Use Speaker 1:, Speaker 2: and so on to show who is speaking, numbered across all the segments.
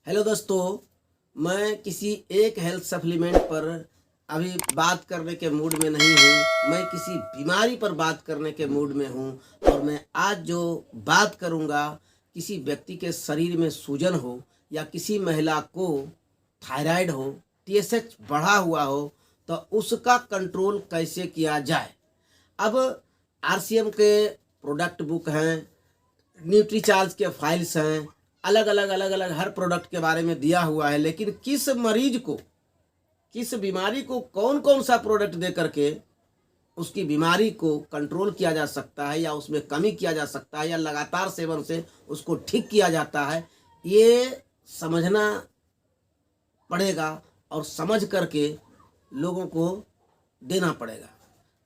Speaker 1: Hello दोस्तों, मैं किसी एक हेल्थ सप्लीमेंट पर अभी बात करने के मूड में नहीं हूँ। मैं किसी बीमारी पर बात करने के मूड में हूँ और मैं आज जो बात करूँगा, किसी व्यक्ति के शरीर में सूजन हो या किसी महिला को थायराइड हो, टीएसएच बढ़ा हुआ हो, तो उसका कंट्रोल कैसे किया जाए। अब आरसीएम के प्रोडक्ट बुक हैं, न्यूट्रीचार्ज के फाइल्स हैं, अलग अलग हर प्रोडक्ट के बारे में दिया हुआ है, लेकिन किस मरीज को, किस बीमारी को कौन कौन सा प्रोडक्ट दे करके उसकी बीमारी को कंट्रोल किया जा सकता है या उसमें कमी किया जा सकता है या लगातार सेवन से उसको ठीक किया जाता है, ये समझना पड़ेगा और समझ करके लोगों को देना पड़ेगा।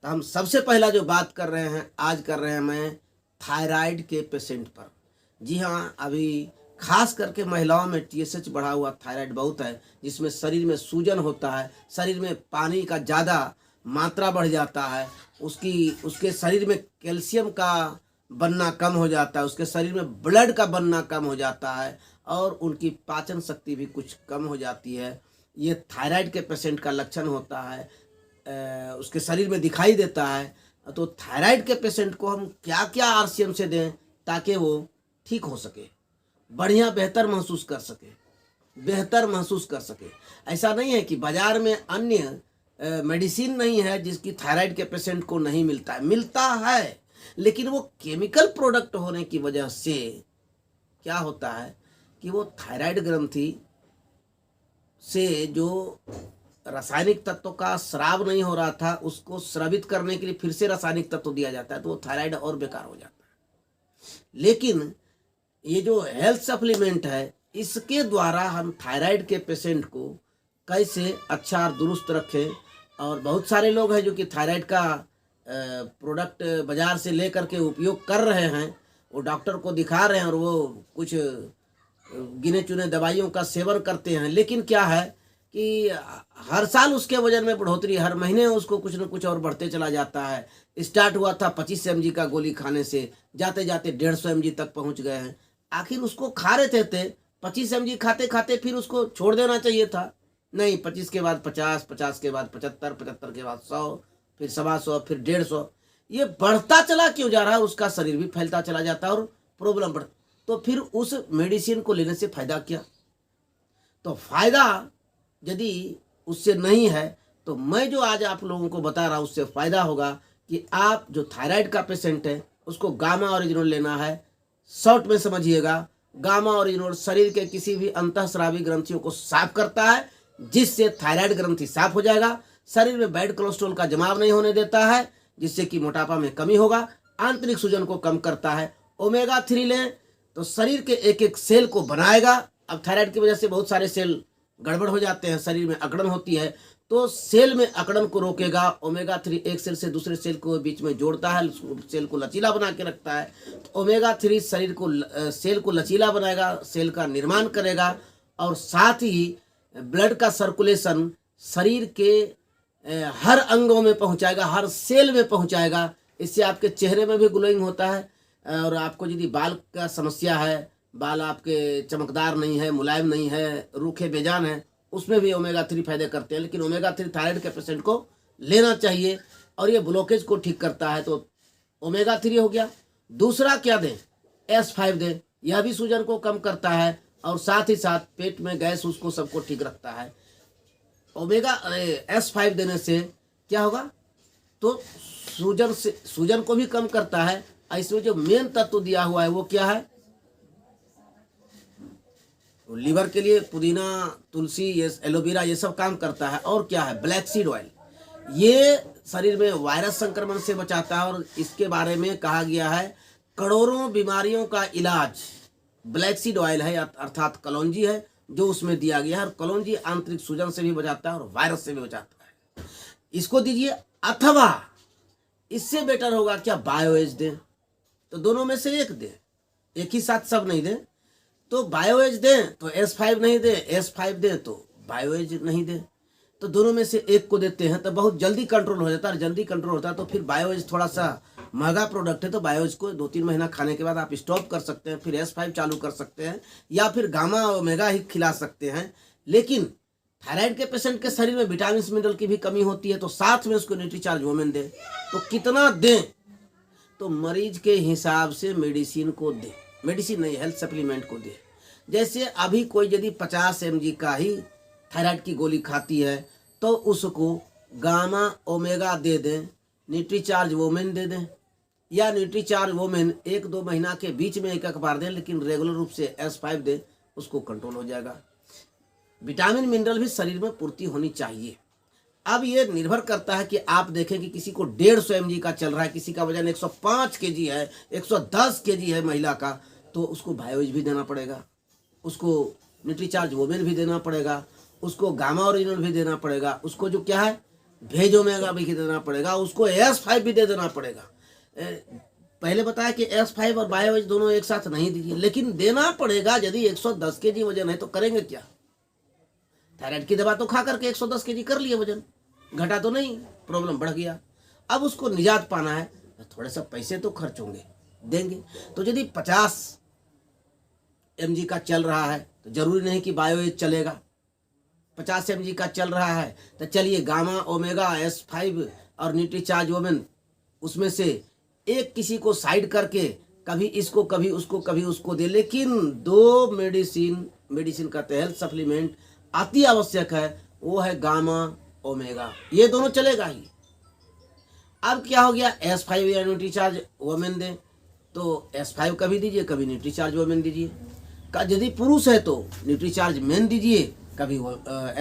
Speaker 1: तो हम सबसे पहला जो बात कर रहे हैं, आज कर रहे हैं मैं थायराइड के पेशेंट पर। जी हाँ, अभी खास करके महिलाओं में टीएसएच बढ़ा हुआ थायराइड बहुत है, जिसमें शरीर में सूजन होता है, शरीर में पानी का ज़्यादा मात्रा बढ़ जाता है, उसके शरीर में कैल्शियम का बनना कम हो जाता है, उसके शरीर में ब्लड का बनना कम हो जाता है और उनकी पाचन शक्ति भी कुछ कम हो जाती है। ये थायराइड के पेशेंट का लक्षण होता है, उसके शरीर में दिखाई देता है। तो थायराइड के पेशेंट को हम क्या क्या आरसीएम से दें ताकि वो ठीक हो सके, बढ़िया बेहतर महसूस कर सके। ऐसा नहीं है कि बाजार में अन्य मेडिसिन नहीं है जिसकी थायराइड के पेशेंट को नहीं मिलता है, लेकिन वो केमिकल प्रोडक्ट होने की वजह से क्या होता है कि वो थायराइड ग्रंथि से जो रासायनिक तत्वों का स्राव नहीं हो रहा था, उसको स्रावित करने के लिए फिर से रासायनिक तत्व दिया जाता है, तो वो थायराइड और बेकार हो जाता है। लेकिन ये जो हेल्थ सप्लीमेंट है, इसके द्वारा हम थायराइड के पेशेंट को कैसे अच्छा और दुरुस्त रखें। और बहुत सारे लोग हैं जो कि थायराइड का प्रोडक्ट बाजार से ले करके उपयोग कर रहे हैं, वो डॉक्टर को दिखा रहे हैं और वो कुछ गिने चुने दवाइयों का सेवन करते हैं, लेकिन क्या है कि हर साल उसके वजन में बढ़ोतरी, हर महीने उसको कुछ न कुछ और बढ़ते चला जाता है। स्टार्ट हुआ था 25 mg का गोली खाने से, जाते जाते 150 mg तक पहुंच गए हैं। आखिर उसको खा रहे थे 25 mg खाते खाते फिर उसको छोड़ देना चाहिए था। नहीं, 25 के बाद 50, 50 के बाद 75, 75 के बाद 100, फिर 125, फिर 150, ये बढ़ता चला क्यों जा रहा है। उसका शरीर भी फैलता चला जाता है और प्रॉब्लम बढ़, तो फिर उस मेडिसिन को लेने से फायदा क्या। तो फायदा यदि उससे नहीं है तो मैं जो आज आप लोगों को बता रहा हूँ उससे फायदा होगा कि आप जो थायराइड का पेशेंट है उसको गामा ओरिजिनल लेना है। शॉर्ट में समझिएगा, गामा ओरिजिनल शरीर के किसी भी अंतःस्रावी ग्रंथियों को साफ करता है, जिससे थायराइड ग्रंथि साफ हो जाएगा। शरीर में बैड कोलेस्ट्रॉल का जमाव नहीं होने देता है, जिससे कि मोटापा में कमी होगा। आंतरिक सूजन को कम करता है। ओमेगा 3 लें तो शरीर के एक एक सेल को बनाएगा। अब थायराइड की वजह से बहुत सारे सेल गड़बड़ हो जाते हैं, शरीर में अकड़न होती है, तो सेल में अकड़न को रोकेगा। ओमेगा 3 एक सेल से दूसरे सेल को बीच में जोड़ता है, सेल को लचीला बना के रखता है। तो ओमेगा 3 शरीर को सेल को लचीला बनाएगा, सेल का निर्माण करेगा और साथ ही ब्लड का सर्कुलेशन शरीर के हर अंगों में पहुंचाएगा, हर सेल में पहुंचाएगा। इससे आपके चेहरे में भी ग्लोइंग होता है। और आपको यदि बाल का समस्या है, बाल आपके चमकदार नहीं है, मुलायम नहीं है, रूखे बेजान है, उसमें भी ओमेगा 3 फायदे करते हैं। लेकिन ओमेगा 3 थायराइड के पेशेंट को लेना चाहिए और ये ब्लॉकेज को ठीक करता है। तो ओमेगा 3 हो गया। दूसरा क्या दें? S5 दें, यह भी सूजन को कम करता है और साथ ही साथ पेट में गैस उसको सबको ठीक रखता है। ओमेगा S5 देने से क्या होगा, तो सूजन को भी कम करता है। इसमें जो मेन तत्व दिया हुआ है वो क्या है, लीवर के लिए पुदीना, तुलसी, ये एलोवेरा, ये सब काम करता है। और क्या है, ब्लैक सीड ऑयल, ये शरीर में वायरस संक्रमण से बचाता है और इसके बारे में कहा गया है करोड़ों बीमारियों का इलाज ब्लैक सीड ऑयल है, अर्थात कलौंजी है जो उसमें दिया गया है। और कलौंजी आंतरिक सूजन से भी बचाता है और वायरस से भी बचाता है। इसको दीजिए, अथवा इससे बेटर होगा क्या, बायोएज दें। तो दोनों में से एक दें, एक ही साथ सब नहीं दें। तो बायोएज दें तो S5 नहीं दें, S5 दें तो बायोएज नहीं दें। तो दोनों में से एक को देते हैं तो बहुत जल्दी कंट्रोल हो जाता है। जल्दी कंट्रोल होता है तो फिर बायोएज थोड़ा सा महंगा प्रोडक्ट है तो बायोज को 2-3 महीना खाने के बाद आप स्टॉप कर सकते हैं, फिर S5 चालू कर सकते हैं या फिर गामा ओमेगा ही खिला सकते हैं। लेकिन थायराइड के पेशेंट के शरीर में विटामिन मिनरल की भी कमी होती है, तो साथ में उसको न्यूट्रीचार्ज वोमेन दें। तो कितना दें? तो मरीज के हिसाब से मेडिसिन को दें, मेडिसिन नहीं, हेल्थ सप्लीमेंट को दें। जैसे अभी कोई यदि 50 mg का ही थायराइड की गोली खाती है तो उसको गामा ओमेगा दे दें, न्यूट्रीचार्ज वोमेन दे दें, या न्यूट्रीचार्ज वोमेन 1-2 महीना के बीच में एक बार दें, लेकिन रेगुलर रूप से S5 दें, उसको कंट्रोल हो जाएगा। विटामिन मिनरल भी शरीर में पूर्ति होनी चाहिए। अब ये निर्भर करता है कि आप देखें कि किसी को 150 mg का चल रहा है, किसी का वजन 105 kg है, 110 kg है महिला का, तो उसको बायोज भी देना पड़ेगा, उसको न्यूट्रीचार्ज वोमेन भी देना पड़ेगा, उसको गामा ओरिजिनल भी देना पड़ेगा, उसको जो क्या है भेज ओमेगा भी देना पड़ेगा, उसको S5 भी दे देना पड़ेगा। पहले बताया कि S5 और बायोज दोनों एक साथ नहीं दीजिए, लेकिन देना पड़ेगा। यदि 110 kg वजन है तो करेंगे क्या? थायराइड की दवा तो खा करके 110 kg कर लिए, वजन घटा तो नहीं, प्रॉब्लम बढ़ गया। अब उसको निजात पाना है, थोड़े से पैसे तो खर्च होंगे, देंगे। तो यदि 50 mg का चल रहा है तो जरूरी नहीं कि बायोएज चलेगा। 50 mg का चल रहा है तो चलिए गामा ओमेगा S5 और न्यूट्रीचार्ज वोमेन, उसमें से एक किसी को साइड करके कभी इसको कभी उसको दे। लेकिन 2 मेडिसिन कहते हैं, हेल्थ सप्लीमेंट अति आवश्यक है, वो है गामा ओमेगा, ये दोनों चलेगा ही। अब क्या हो गया, S5 या न्यूट्रीचार्ज वोमेन दें तो S5 कभी दीजिए, कभी न्यूट्रीचार्ज वोमेन दीजिए। यदि पुरुष है तो न्यूट्रीचार्ज मेन दीजिए, कभी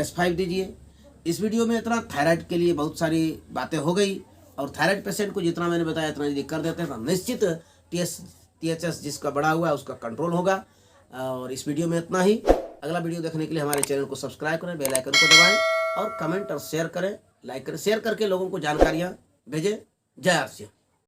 Speaker 1: S5 दीजिए। इस वीडियो में इतना, थायराइड के लिए बहुत सारी बातें हो गई, और थायराइड पेशेंट को जितना मैंने बताया इतना यदि कर देते हैं तो निश्चित THS जिसका बढ़ा हुआ है उसका कंट्रोल होगा। और इस वीडियो में इतना ही। अगला वीडियो देखने के लिए हमारे चैनल को सब्सक्राइब करें, बेल आइकन को दबाएं और कमेंट और शेयर करें, लाइक करें, शेयर करके लोगों को जानकारियाँ भेजें। जय आर सी।